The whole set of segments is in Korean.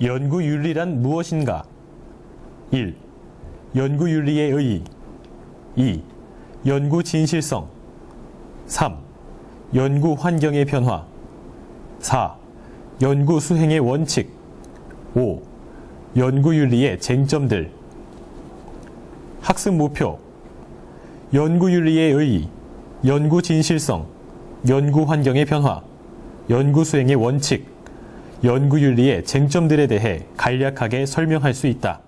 연구윤리란 무엇인가? 1. 연구윤리의 의의. 2. 연구 진실성. 3. 연구 환경의 변화. 4. 연구 수행의 원칙. 5. 연구윤리의 쟁점들. 학습 목표. 연구윤리의 의의, 연구 진실성, 연구 환경의 변화, 연구 수행의 원칙, 연구윤리의 쟁점들에 대해 간략하게 설명할 수 있다.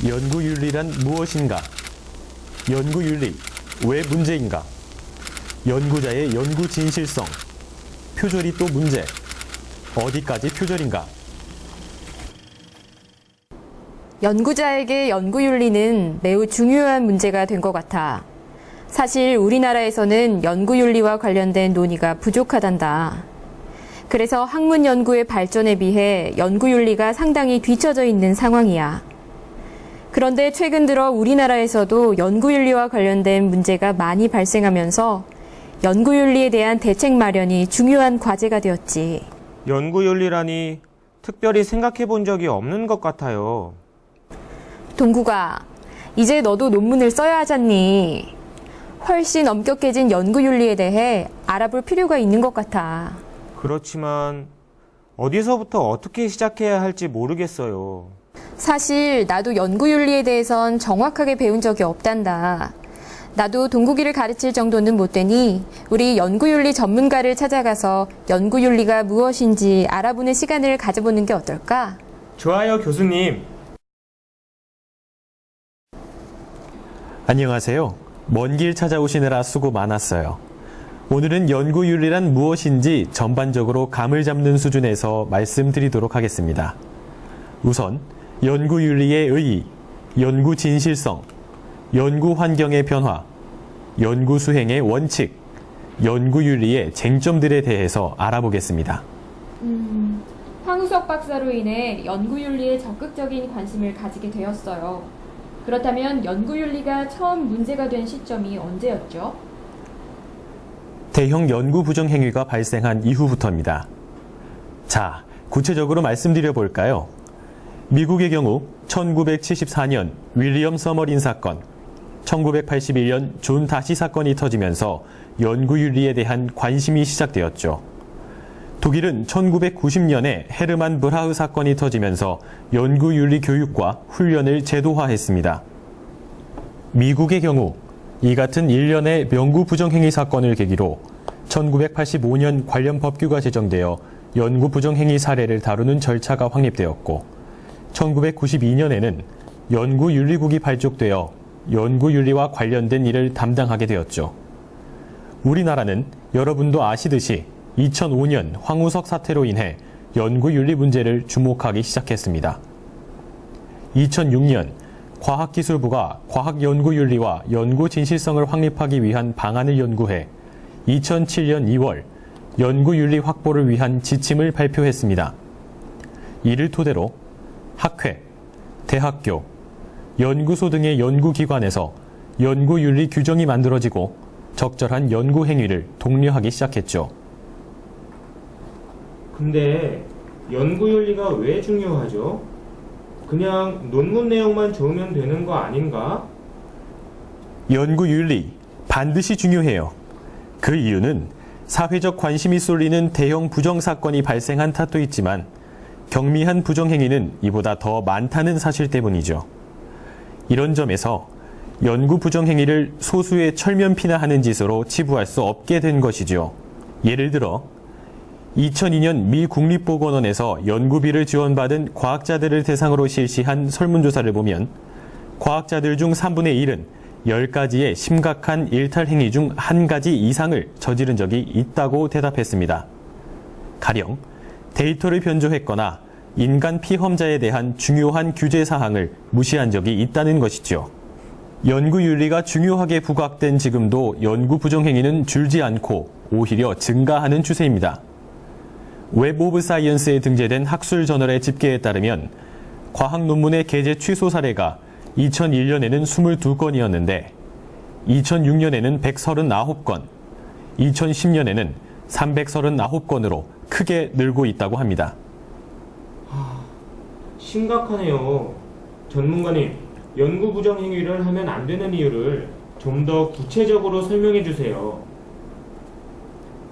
연구윤리란 무엇인가? 연구윤리, 왜 문제인가? 연구자의 연구 진실성, 표절이 또 문제, 어디까지 표절인가? 연구자에게 연구윤리는 매우 중요한 문제가 된 것 같아. 사실 우리나라에서는 연구윤리와 관련된 논의가 부족하단다. 그래서 학문 연구의 발전에 비해 연구윤리가 상당히 뒤처져 있는 상황이야. 그런데 최근 들어 우리나라에서도 연구윤리와 관련된 문제가 많이 발생하면서 연구윤리에 대한 대책 마련이 중요한 과제가 되었지. 연구윤리라니 특별히 생각해 본 적이 없는 것 같아요. 동구가, 이제 너도 논문을 써야 하잖니. 훨씬 엄격해진 연구윤리에 대해 알아볼 필요가 있는 것 같아. 그렇지만 어디서부터 어떻게 시작해야 할지 모르겠어요. 사실 나도 연구윤리에 대해선 정확하게 배운 적이 없단다. 나도 동국이를 가르칠 정도는 못 되니 우리 연구윤리 전문가를 찾아가서 연구윤리가 무엇인지 알아보는 시간을 가져보는 게 어떨까? 좋아요, 교수님. 안녕하세요. 먼 길 찾아오시느라 수고 많았어요. 오늘은 연구윤리란 무엇인지 전반적으로 감을 잡는 수준에서 말씀드리도록 하겠습니다. 우선 연구윤리의 의의, 연구 진실성, 연구 환경의 변화, 연구 수행의 원칙, 연구윤리의 쟁점들에 대해서 알아보겠습니다. 황우석 박사로 인해 연구윤리에 적극적인 관심을 가지게 되었어요. 그렇다면 연구윤리가 처음 문제가 된 시점이 언제였죠? 대형 연구 부정 행위가 발생한 이후부터입니다. 자, 구체적으로 말씀드려 볼까요? 미국의 경우 1974년 윌리엄 서머린 사건, 1981년 존 다시 사건이 터지면서 연구윤리에 대한 관심이 시작되었죠. 독일은 1990년에 헤르만 브라흐 사건이 터지면서 연구윤리 교육과 훈련을 제도화했습니다. 미국의 경우 이 같은 일련의 연구 부정행위 사건을 계기로 1985년 관련 법규가 제정되어 연구 부정행위 사례를 다루는 절차가 확립되었고 1992년에는 연구윤리국이 발족되어 연구윤리와 관련된 일을 담당하게 되었죠. 우리나라는 여러분도 아시듯이 2005년 황우석 사태로 인해 연구윤리 문제를 주목하기 시작했습니다. 2006년 과학기술부가 과학연구윤리와 연구진실성을 확립하기 위한 방안을 연구해 2007년 2월 연구윤리 확보를 위한 지침을 발표했습니다. 이를 토대로 학회, 대학교, 연구소 등의 연구기관에서 연구윤리 규정이 만들어지고 적절한 연구 행위를 독려하기 시작했죠. 근데 연구윤리가 왜 중요하죠? 그냥 논문 내용만 좋으면 되는 거 아닌가? 연구윤리 반드시 중요해요. 그 이유는 사회적 관심이 쏠리는 대형 부정사건이 발생한 탓도 있지만 경미한 부정행위는 이보다 더 많다는 사실 때문이죠. 이런 점에서 연구 부정행위를 소수의 철면피나하는 짓으로 치부할 수 없게 된 것이죠. 예를 들어 2002년 미 국립보건원에서 연구비를 지원받은 과학자들을 대상으로 실시한 설문조사를 보면 과학자들 중 3분의 1은 10가지의 심각한 일탈 행위 중 한 가지 이상을 저지른 적이 있다고 대답했습니다. 가령 데이터를 변조했거나 인간 피험자에 대한 중요한 규제 사항을 무시한 적이 있다는 것이죠. 연구윤리가 중요하게 부각된 지금도 연구 부정행위는 줄지 않고 오히려 증가하는 추세입니다. 웹 오브 사이언스에 등재된 학술 저널의 집계에 따르면 과학 논문의 게재 취소 사례가 2001년에는 22건이었는데 2006년에는 139건, 2010년에는 339건으로 크게 늘고 있다고 합니다. 심각하네요. 전문가님, 연구 부정 행위를 하면 안 되는 이유를 좀 더 구체적으로 설명해 주세요.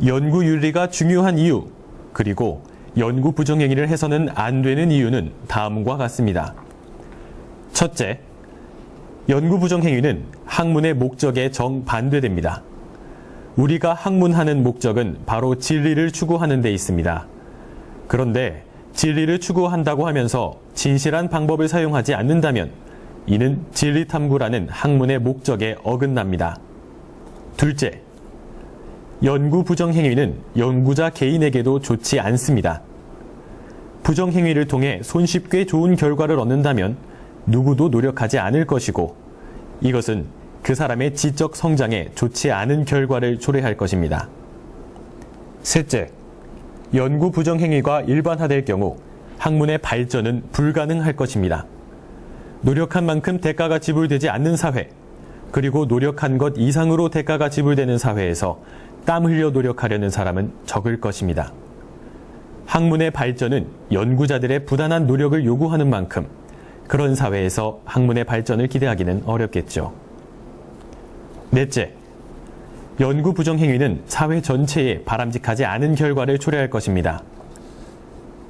연구 윤리가 중요한 이유, 그리고 연구 부정 행위를 해서는 안 되는 이유는 다음과 같습니다. 첫째, 연구 부정 행위는 학문의 목적에 정반대됩니다. 우리가 학문하는 목적은 바로 진리를 추구하는 데 있습니다. 그런데 진리를 추구한다고 하면서 진실한 방법을 사용하지 않는다면 이는 진리 탐구라는 학문의 목적에 어긋납니다. 둘째, 연구 부정 행위는 연구자 개인에게도 좋지 않습니다. 부정 행위를 통해 손쉽게 좋은 결과를 얻는다면 누구도 노력하지 않을 것이고 이것은 그 사람의 지적 성장에 좋지 않은 결과를 초래할 것입니다. 셋째, 연구 부정 행위가 일반화될 경우 학문의 발전은 불가능할 것입니다. 노력한 만큼 대가가 지불되지 않는 사회, 그리고 노력한 것 이상으로 대가가 지불되는 사회에서 땀 흘려 노력하려는 사람은 적을 것입니다. 학문의 발전은 연구자들의 부단한 노력을 요구하는 만큼 그런 사회에서 학문의 발전을 기대하기는 어렵겠죠. 넷째, 연구 부정 행위는 사회 전체에 바람직하지 않은 결과를 초래할 것입니다.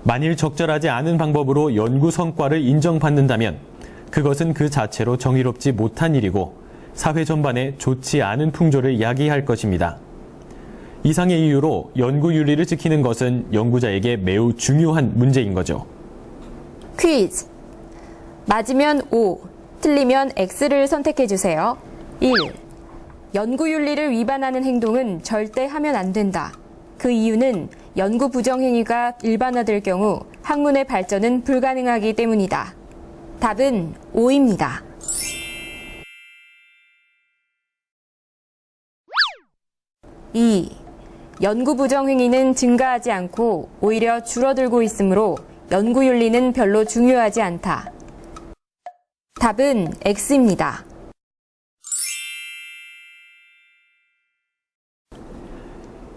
만일 적절하지 않은 방법으로 연구 성과를 인정받는다면 그것은 그 자체로 정의롭지 못한 일이고 사회 전반에 좋지 않은 풍조를 야기할 것입니다. 이상의 이유로 연구 윤리를 지키는 것은 연구자에게 매우 중요한 문제인 거죠. 퀴즈. 맞으면 O, 틀리면 X를 선택해 주세요. 1. 연구 윤리를 위반하는 행동은 절대 하면 안 된다. 그 이유는 연구 부정 행위가 일반화될 경우 학문의 발전은 불가능하기 때문이다. 답은 O입니다. 2. 연구 부정 행위는 증가하지 않고 오히려 줄어들고 있으므로 연구 윤리는 별로 중요하지 않다. 답은 X입니다.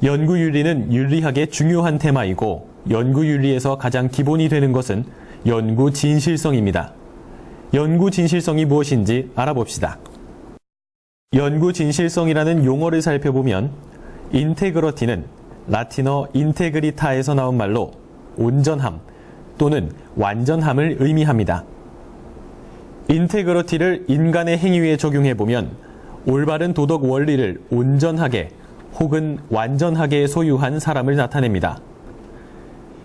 연구 윤리는 윤리학의 중요한 테마이고 연구 윤리에서 가장 기본이 되는 것은 연구 진실성입니다. 연구 진실성이 무엇인지 알아봅시다. 연구 진실성이라는 용어를 살펴보면 인테그러티는 라틴어 인테그리타에서 나온 말로 온전함 또는 완전함을 의미합니다. 인테그러티를 인간의 행위에 적용해보면 올바른 도덕 원리를 온전하게 혹은 완전하게 소유한 사람을 나타냅니다.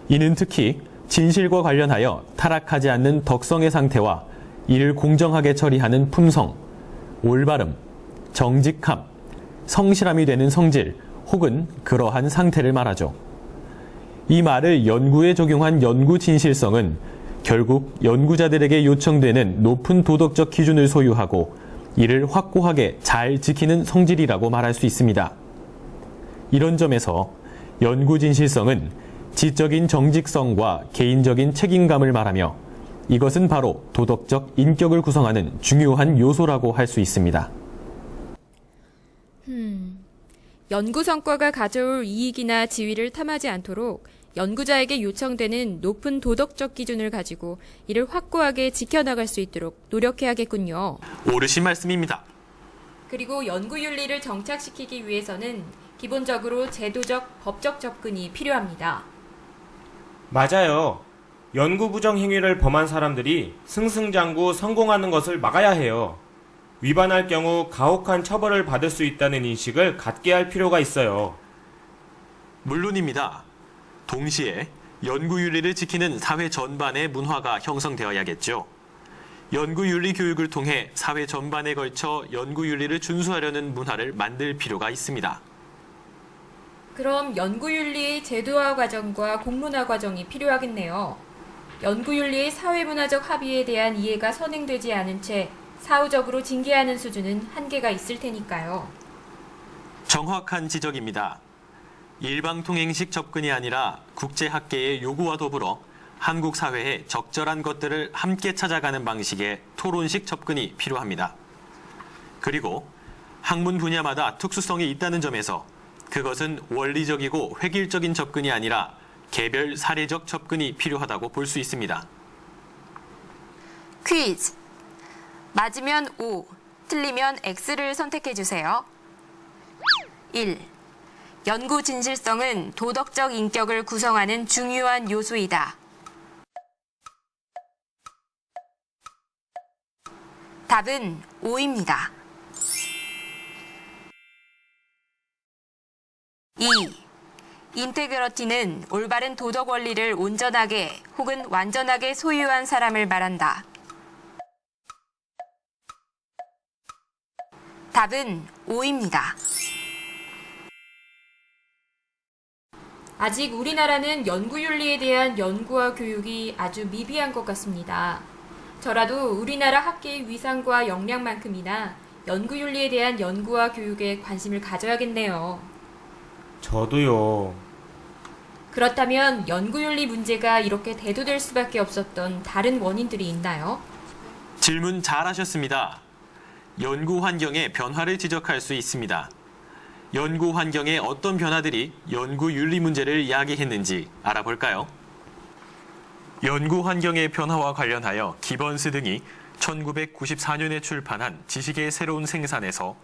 이는 특히 진실과 관련하여 타락하지 않는 덕성의 상태와 이를 공정하게 처리하는 품성, 올바름, 정직함, 성실함이 되는 성질 혹은 그러한 상태를 말하죠. 이 말을 연구에 적용한 연구 진실성은 결국 연구자들에게 요청되는 높은 도덕적 기준을 소유하고 이를 확고하게 잘 지키는 성질이라고 말할 수 있습니다. 이런 점에서 연구 진실성은 지적인 정직성과 개인적인 책임감을 말하며 이것은 바로 도덕적 인격을 구성하는 중요한 요소라고 할 수 있습니다. 연구 성과가 가져올 이익이나 지위를 탐하지 않도록 연구자에게 요청되는 높은 도덕적 기준을 가지고 이를 확고하게 지켜나갈 수 있도록 노력해야겠군요. 옳으신 말씀입니다. 그리고 연구 윤리를 정착시키기 위해서는 기본적으로 제도적, 법적 접근이 필요합니다. 맞아요. 연구 부정 행위를 범한 사람들이 승승장구 성공하는 것을 막아야 해요. 위반할 경우 가혹한 처벌을 받을 수 있다는 인식을 갖게 할 필요가 있어요. 물론입니다. 동시에 연구윤리를 지키는 사회 전반의 문화가 형성되어야겠죠. 연구윤리 교육을 통해 사회 전반에 걸쳐 연구윤리를 준수하려는 문화를 만들 필요가 있습니다. 그럼 연구윤리의 제도화 과정과 공론화 과정이 필요하겠네요. 연구윤리의 사회문화적 합의에 대한 이해가 선행되지 않은 채 사후적으로 징계하는 수준은 한계가 있을 테니까요. 정확한 지적입니다. 일방통행식 접근이 아니라 국제학계의 요구와 더불어 한국 사회의 적절한 것들을 함께 찾아가는 방식의 토론식 접근이 필요합니다. 그리고 학문 분야마다 특수성이 있다는 점에서 그것은 원리적이고 획일적인 접근이 아니라 개별 사례적 접근이 필요하다고 볼 수 있습니다. 퀴즈. 맞으면 O, 틀리면 X를 선택해 주세요. 1. 연구 진실성은 도덕적 인격을 구성하는 중요한 요소이다. 답은 O입니다. 2. 인테그러티는 올바른 도덕 원리를 온전하게 혹은 완전하게 소유한 사람을 말한다. 답은 O입니다. 아직 우리나라는 연구윤리에 대한 연구와 교육이 아주 미비한 것 같습니다. 저라도 우리나라 학계의 위상과 역량만큼이나 연구윤리에 대한 연구와 교육에 관심을 가져야겠네요. 저도요. 그렇다면 연구윤리 문제가 이렇게 대두될 수밖에 없었던 다른 원인들이 있나요? 질문 잘하셨습니다. 연구 환경의 변화를 지적할 수 있습니다. 연구 환경의 어떤 변화들이 연구 윤리 문제를 야기했는지 알아볼까요? 연구 환경의 변화와 관련하여 기번스 등이 1994년에 출판한 지식의 새로운 생산에서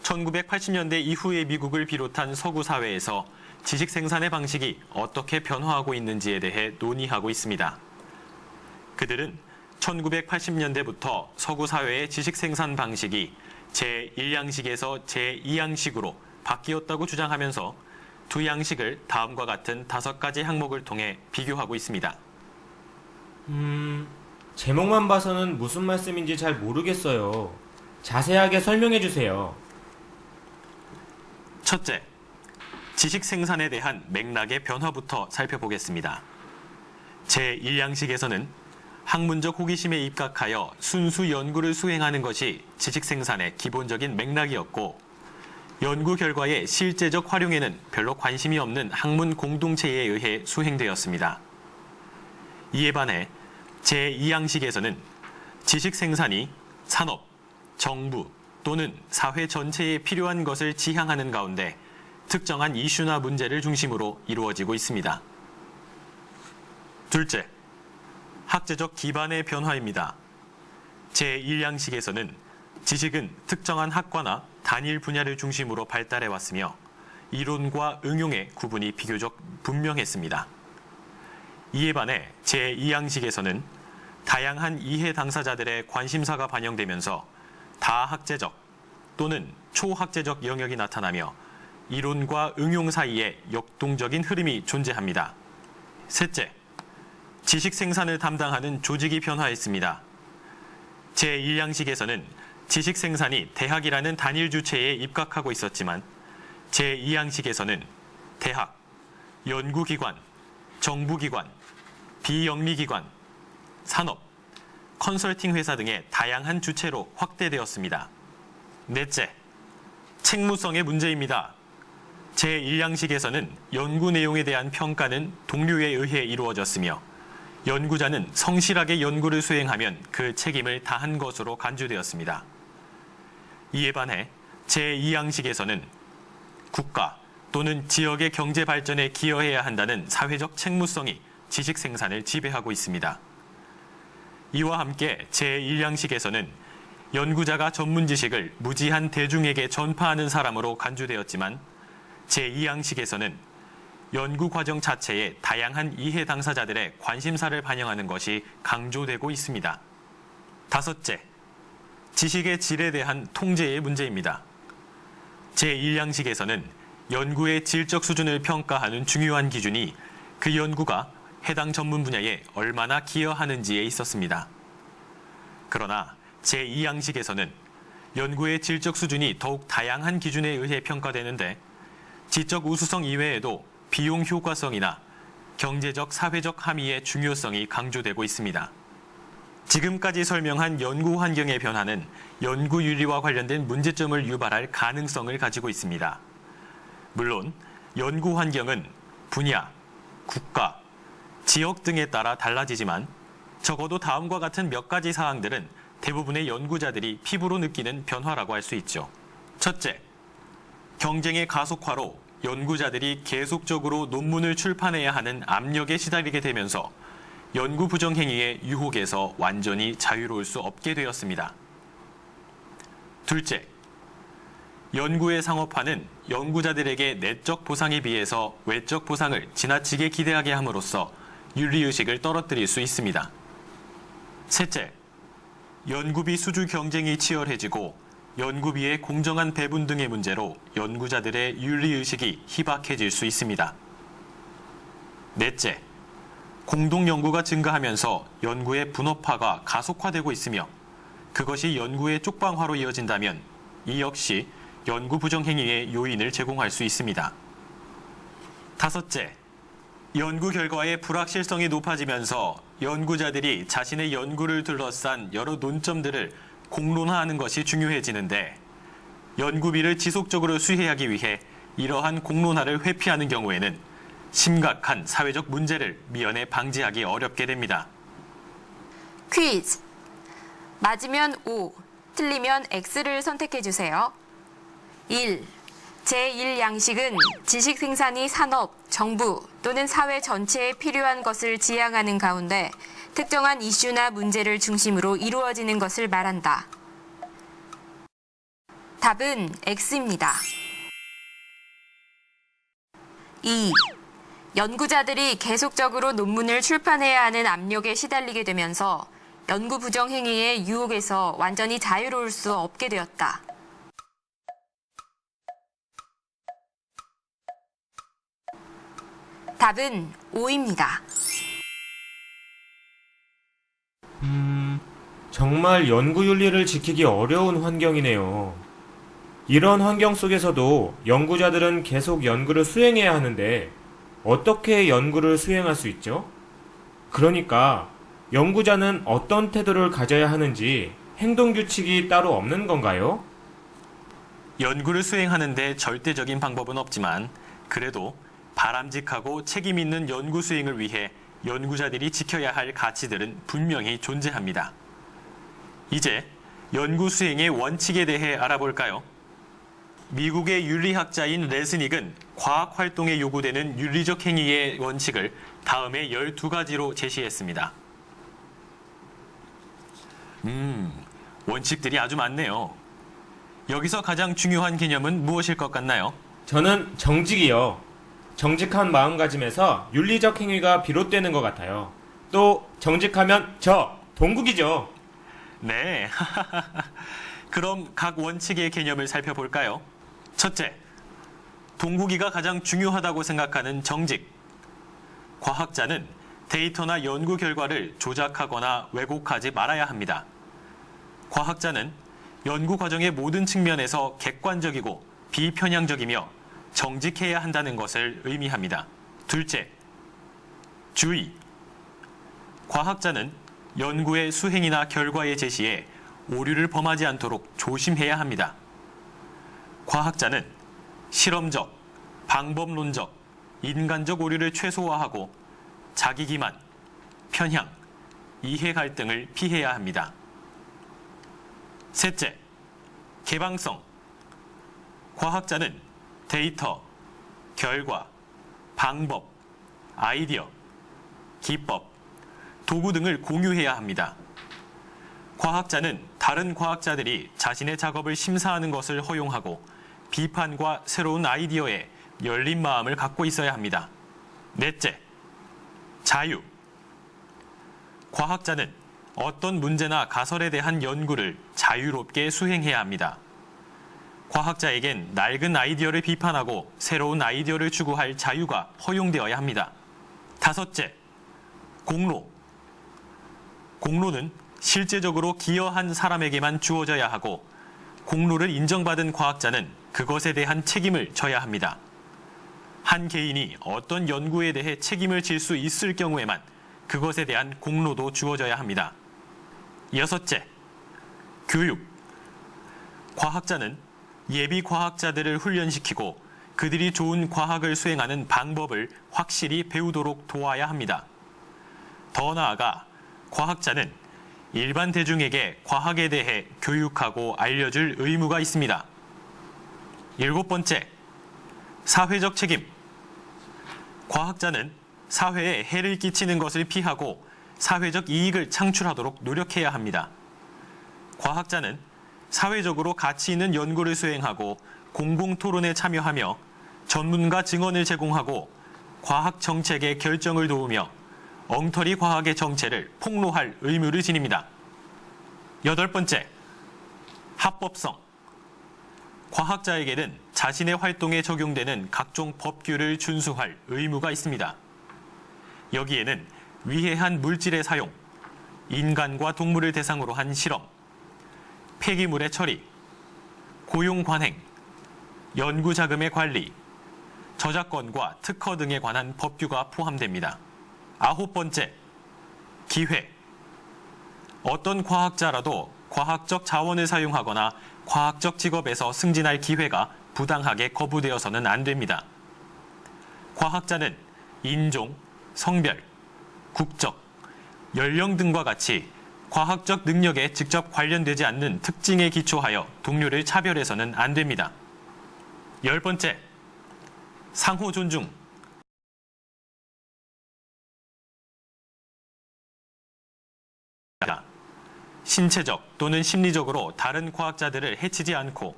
1980년대 이후의 미국을 비롯한 서구 사회에서 지식 생산의 방식이 어떻게 변화하고 있는지에 대해 논의하고 있습니다. 그들은 1980년대부터 서구 사회의 지식 생산 방식이 제1양식에서 제2양식으로 바뀌었다고 주장하면서 두 양식을 다음과 같은 5가지 항목을 통해 비교하고 있습니다. 제목만 봐서는 무슨 말씀인지 잘 모르겠어요. 자세하게 설명해 주세요. 첫째, 지식 생산에 대한 맥락의 변화부터 살펴보겠습니다. 제1양식에서는 학문적 호기심에 입각하여 순수 연구를 수행하는 것이 지식 생산의 기본적인 맥락이었고, 연구 결과의 실제적 활용에는 별로 관심이 없는 학문 공동체에 의해 수행되었습니다. 이에 반해 제2양식에서는 지식 생산이 산업, 정부 또는 사회 전체에 필요한 것을 지향하는 가운데 특정한 이슈나 문제를 중심으로 이루어지고 있습니다. 둘째, 학제적 기반의 변화입니다. 제1양식에서는 지식은 특정한 학과나 단일 분야를 중심으로 발달해 왔으며 이론과 응용의 구분이 비교적 분명했습니다. 이에 반해 제2양식에서는 다양한 이해 당사자들의 관심사가 반영되면서 다학제적 또는 초학제적 영역이 나타나며 이론과 응용 사이에 역동적인 흐름이 존재합니다. 셋째, 지식 생산을 담당하는 조직이 변화했습니다. 제1양식에서는 지식 생산이 대학이라는 단일 주체에 입각하고 있었지만 제2양식에서는 대학, 연구기관, 정부기관, 비영리기관, 산업, 컨설팅 회사 등의 다양한 주체로 확대되었습니다. 넷째, 책무성의 문제입니다. 제1양식에서는 연구 내용에 대한 평가는 동료에 의해 이루어졌으며 연구자는 성실하게 연구를 수행하면 그 책임을 다한 것으로 간주되었습니다. 이에 반해 제2양식에서는 국가 또는 지역의 경제 발전에 기여해야 한다는 사회적 책무성이 지식 생산을 지배하고 있습니다. 이와 함께 제1양식에서는 연구자가 전문 지식을 무지한 대중에게 전파하는 사람으로 간주되었지만 제2양식에서는 연구 과정 자체에 다양한 이해 당사자들의 관심사를 반영하는 것이 강조되고 있습니다. 다섯째, 지식의 질에 대한 통제의 문제입니다. 제1양식에서는 연구의 질적 수준을 평가하는 중요한 기준이 그 연구가 해당 전문 분야에 얼마나 기여하는지에 있었습니다. 그러나 제2양식에서는 연구의 질적 수준이 더욱 다양한 기준에 의해 평가되는데 지적 우수성 이외에도 비용 효과성이나 경제적, 사회적 함의의 중요성이 강조되고 있습니다. 지금까지 설명한 연구 환경의 변화는 연구 윤리와 관련된 문제점을 유발할 가능성을 가지고 있습니다. 물론 연구 환경은 분야, 국가, 지역 등에 따라 달라지지만 적어도 다음과 같은 몇 가지 사항들은 대부분의 연구자들이 피부로 느끼는 변화라고 할 수 있죠. 첫째, 경쟁의 가속화로 연구자들이 계속적으로 논문을 출판해야 하는 압력에 시달리게 되면서 연구 부정 행위의 유혹에서 완전히 자유로울 수 없게 되었습니다. 둘째, 연구의 상업화는 연구자들에게 내적 보상에 비해서 외적 보상을 지나치게 기대하게 함으로써 윤리의식을 떨어뜨릴 수 있습니다. 셋째, 연구비 수주 경쟁이 치열해지고 연구비의 공정한 배분 등의 문제로 연구자들의 윤리의식이 희박해질 수 있습니다. 넷째, 공동연구가 증가하면서 연구의 분업화가 가속화되고 있으며 그것이 연구의 쪽방화로 이어진다면 이 역시 연구 부정행위의 요인을 제공할 수 있습니다. 다섯째, 연구 결과의 불확실성이 높아지면서 연구자들이 자신의 연구를 둘러싼 여러 논점들을 공론화하는 것이 중요해지는데 연구비를 지속적으로 수혜하기 위해 이러한 공론화를 회피하는 경우에는 심각한 사회적 문제를 미연에 방지하기 어렵게 됩니다. 퀴즈. 맞으면 O, 틀리면 X를 선택해 주세요. 1. 제1양식은 지식 생산이 산업, 정부 또는 사회 전체에 필요한 것을 지향하는 가운데 특정한 이슈나 문제를 중심으로 이루어지는 것을 말한다. 답은 X입니다. 2. 연구자들이 계속적으로 논문을 출판해야 하는 압력에 시달리게 되면서 연구 부정 행위의 유혹에서 완전히 자유로울 수 없게 되었다. 답은 O입니다. 정말 연구윤리를 지키기 어려운 환경이네요. 이런 환경 속에서도 연구자들은 계속 연구를 수행해야 하는데 어떻게 연구를 수행할 수 있죠? 그러니까 연구자는 어떤 태도를 가져야 하는지 행동규칙이 따로 없는 건가요? 연구를 수행하는 데 절대적인 방법은 없지만 그래도 바람직하고 책임 있는 연구 수행을 위해 연구자들이 지켜야 할 가치들은 분명히 존재합니다. 이제 연구 수행의 원칙에 대해 알아볼까요? 미국의 윤리학자인 레스닉은 과학 활동에 요구되는 윤리적 행위의 원칙을 다음의 12가지로 제시했습니다. 원칙들이 아주 많네요. 여기서 가장 중요한 개념은 무엇일 것 같나요? 저는 정직이요. 정직한 마음가짐에서 윤리적 행위가 비롯되는 것 같아요. 또 정직하면 동국이죠. 네. 그럼 각 원칙의 개념을 살펴볼까요? 첫째, 동국이가 가장 중요하다고 생각하는 정직. 과학자는 데이터나 연구 결과를 조작하거나 왜곡하지 말아야 합니다. 과학자는 연구 과정의 모든 측면에서 객관적이고 비편향적이며 정직해야 한다는 것을 의미합니다. 둘째, 주의. 과학자는 연구의 수행이나 결과의 제시에 오류를 범하지 않도록 조심해야 합니다. 과학자는 실험적, 방법론적, 인간적 오류를 최소화하고 자기 기만, 편향, 이해 갈등을 피해야 합니다. 셋째, 개방성. 과학자는 데이터, 결과, 방법, 아이디어, 기법, 도구 등을 공유해야 합니다. 과학자는 다른 과학자들이 자신의 작업을 심사하는 것을 허용하고 비판과 새로운 아이디어에 열린 마음을 갖고 있어야 합니다. 넷째, 자유. 과학자는 어떤 문제나 가설에 대한 연구를 자유롭게 수행해야 합니다. 과학자에겐 낡은 아이디어를 비판하고 새로운 아이디어를 추구할 자유가 허용되어야 합니다. 다섯째, 공로. 공로는 실제적으로 기여한 사람에게만 주어져야 하고 공로를 인정받은 과학자는 그것에 대한 책임을 져야 합니다. 한 개인이 어떤 연구에 대해 책임을 질 수 있을 경우에만 그것에 대한 공로도 주어져야 합니다. 여섯째, 교육. 과학자는 예비 과학자들을 훈련시키고 그들이 좋은 과학을 수행하는 방법을 확실히 배우도록 도와야 합니다. 더 나아가 과학자는 일반 대중에게 과학에 대해 교육하고 알려줄 의무가 있습니다. 일곱 번째, 사회적 책임. 과학자는 사회에 해를 끼치는 것을 피하고 사회적 이익을 창출하도록 노력해야 합니다. 과학자는 사회적으로 가치 있는 연구를 수행하고 공공 토론에 참여하며 전문가 증언을 제공하고 과학 정책의 결정을 도우며 엉터리 과학의 정체를 폭로할 의무를 지닙니다. 8번째, 합법성. 과학자에게는 자신의 활동에 적용되는 각종 법규를 준수할 의무가 있습니다. 여기에는 위해한 물질의 사용, 인간과 동물을 대상으로 한 실험, 폐기물의 처리, 고용 관행, 연구 자금의 관리, 저작권과 특허 등에 관한 법규가 포함됩니다. 9번째, 기회. 어떤 과학자라도 과학적 자원을 사용하거나 과학적 직업에서 승진할 기회가 부당하게 거부되어서는 안 됩니다. 과학자는 인종, 성별, 국적, 연령 등과 같이 과학적 능력에 직접 관련되지 않는 특징에 기초하여 동료를 차별해서는 안 됩니다. 10번째, 상호 존중. 신체적 또는 심리적으로 다른 과학자들을 해치지 않고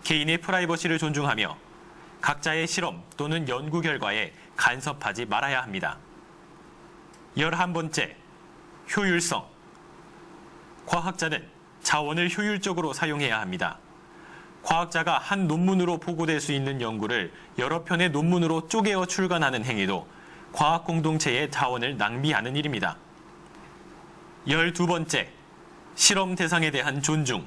개인의 프라이버시를 존중하며 각자의 실험 또는 연구 결과에 간섭하지 말아야 합니다. 11번째, 효율성. 과학자는 자원을 효율적으로 사용해야 합니다. 과학자가 한 논문으로 보고될 수 있는 연구를 여러 편의 논문으로 쪼개어 출간하는 행위도 과학 공동체의 자원을 낭비하는 일입니다. 12번째, 실험 대상에 대한 존중.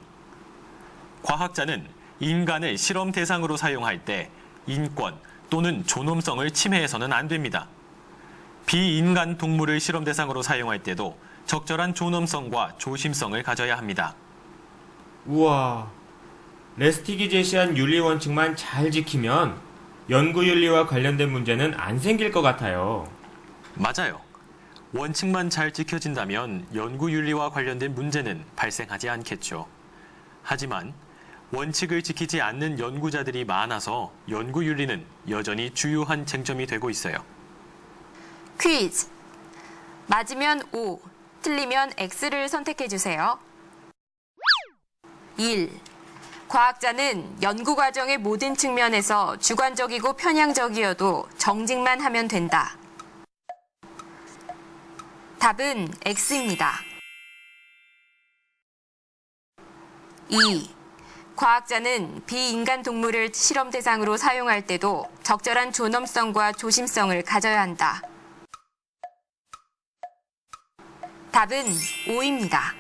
과학자는 인간을 실험 대상으로 사용할 때 인권 또는 존엄성을 침해해서는 안 됩니다. 비인간 동물을 실험 대상으로 사용할 때도 적절한 존엄성과 조심성을 가져야 합니다. 우와, 레스틱이 제시한 윤리 원칙만 잘 지키면 연구 윤리와 관련된 문제는 안 생길 것 같아요. 맞아요. 원칙만 잘 지켜진다면 연구 윤리와 관련된 문제는 발생하지 않겠죠. 하지만 원칙을 지키지 않는 연구자들이 많아서 연구 윤리는 여전히 주요한 쟁점이 되고 있어요. 퀴즈. 맞으면 O, 틀리면 X를 선택해 주세요. 1. 과학자는 연구 과정의 모든 측면에서 주관적이고 편향적이어도 정직만 하면 된다. 답은 X입니다. 2. 과학자는 비인간 동물을 실험 대상으로 사용할 때도 적절한 존엄성과 조심성을 가져야 한다. 답은 O입니다.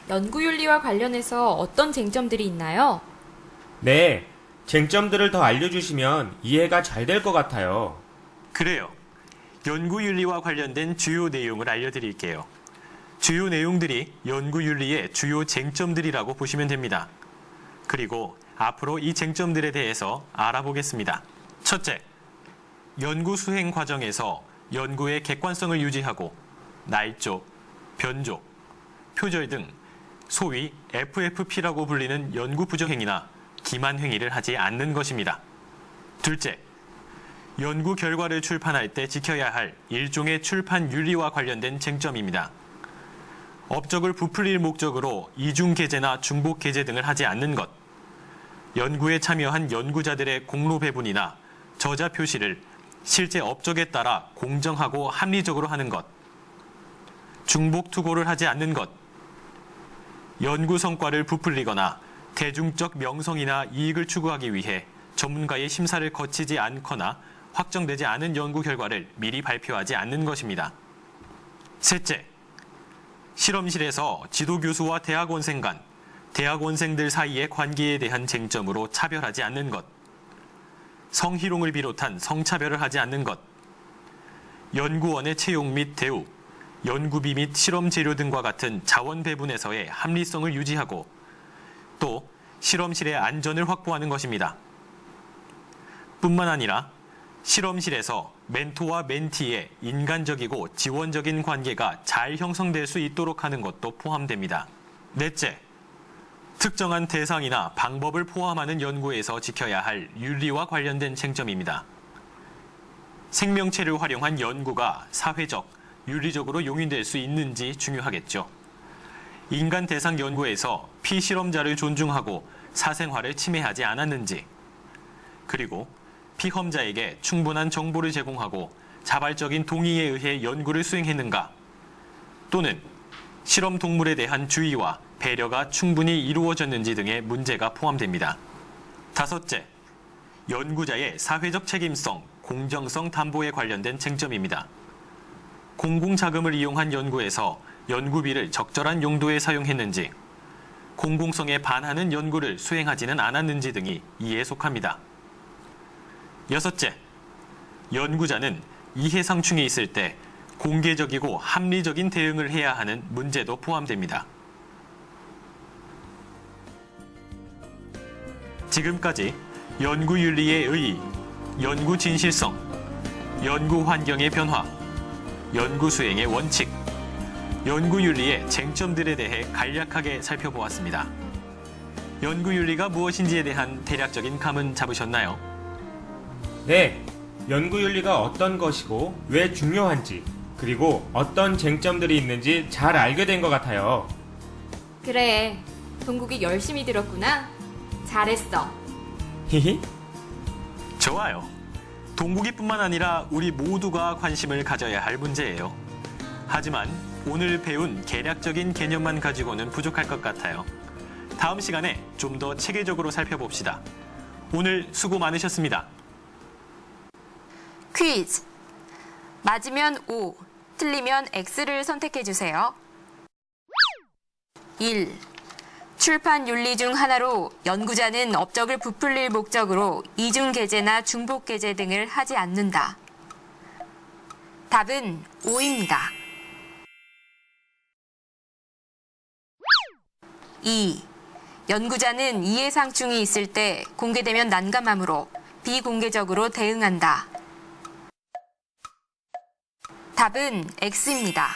연구윤리와 관련해서 어떤 쟁점들이 있나요? 네, 쟁점들을 더 알려주시면 이해가 잘 될 것 같아요. 그래요. 연구 윤리와 관련된 주요 내용을 알려드릴게요. 주요 내용들이 연구 윤리의 주요 쟁점들이라고 보시면 됩니다. 그리고 앞으로 이 쟁점들에 대해서 알아보겠습니다. 첫째, 연구 수행 과정에서 연구의 객관성을 유지하고 날조, 변조, 표절 등 소위 FFP라고 불리는 연구 부정행위나 기만 행위를 하지 않는 것입니다. 둘째, 연구 결과를 출판할 때 지켜야 할 일종의 출판 윤리와 관련된 쟁점입니다. 업적을 부풀릴 목적으로 이중 게재나 중복 게재 등을 하지 않는 것, 연구에 참여한 연구자들의 공로 배분이나 저자 표시를 실제 업적에 따라 공정하고 합리적으로 하는 것, 중복 투고를 하지 않는 것, 연구 성과를 부풀리거나 대중적 명성이나 이익을 추구하기 위해 전문가의 심사를 거치지 않거나 확정되지 않은 연구 결과를 미리 발표하지 않는 것입니다. 셋째, 실험실에서 지도교수와 대학원생 간, 대학원생들 사이의 관계에 대한 쟁점으로 차별하지 않는 것, 성희롱을 비롯한 성차별을 하지 않는 것, 연구원의 채용 및 대우, 연구비 및 실험 재료 등과 같은 자원 배분에서의 합리성을 유지하고 또 실험실의 안전을 확보하는 것입니다. 뿐만 아니라 실험실에서 멘토와 멘티의 인간적이고 지원적인 관계가 잘 형성될 수 있도록 하는 것도 포함됩니다. 넷째, 특정한 대상이나 방법을 포함하는 연구에서 지켜야 할 윤리와 관련된 쟁점입니다. 생명체를 활용한 연구가 사회적, 윤리적으로 용인될 수 있는지 중요하겠죠. 인간 대상 연구에서 피실험자를 존중하고 사생활을 침해하지 않았는지, 그리고 피험자에게 충분한 정보를 제공하고 자발적인 동의에 의해 연구를 수행했는가, 또는 실험 동물에 대한 주의와 배려가 충분히 이루어졌는지 등의 문제가 포함됩니다. 다섯째, 연구자의 사회적 책임성, 공정성 담보에 관련된 쟁점입니다. 공공자금을 이용한 연구에서 연구비를 적절한 용도에 사용했는지, 공공성에 반하는 연구를 수행하지는 않았는지 등이 이에 속합니다. 여섯째, 연구자는 이해상충이 있을 때 공개적이고 합리적인 대응을 해야 하는 문제도 포함됩니다. 지금까지 연구윤리의 의의, 연구 진실성, 연구 환경의 변화, 연구 수행의 원칙, 연구윤리의 쟁점들에 대해 간략하게 살펴보았습니다. 연구윤리가 무엇인지에 대한 대략적인 감은 잡으셨나요? 네, 연구윤리가 어떤 것이고 왜 중요한지, 그리고 어떤 쟁점들이 있는지 잘 알게 된 것 같아요. 그래, 동국이 열심히 들었구나. 잘했어. 히히. 좋아요. 동국이뿐만 아니라 우리 모두가 관심을 가져야 할 문제예요. 하지만 오늘 배운 개략적인 개념만 가지고는 부족할 것 같아요. 다음 시간에 좀 더 체계적으로 살펴봅시다. 오늘 수고 많으셨습니다. 퀴즈. 맞으면 O, 틀리면 X를 선택해주세요. 1. 출판 윤리 중 하나로 연구자는 업적을 부풀릴 목적으로 이중게재나 중복게재 등을 하지 않는다. 답은 O입니다. 2. 연구자는 이해상충이 있을 때 공개되면 난감하므로 비공개적으로 대응한다. 답은 X입니다.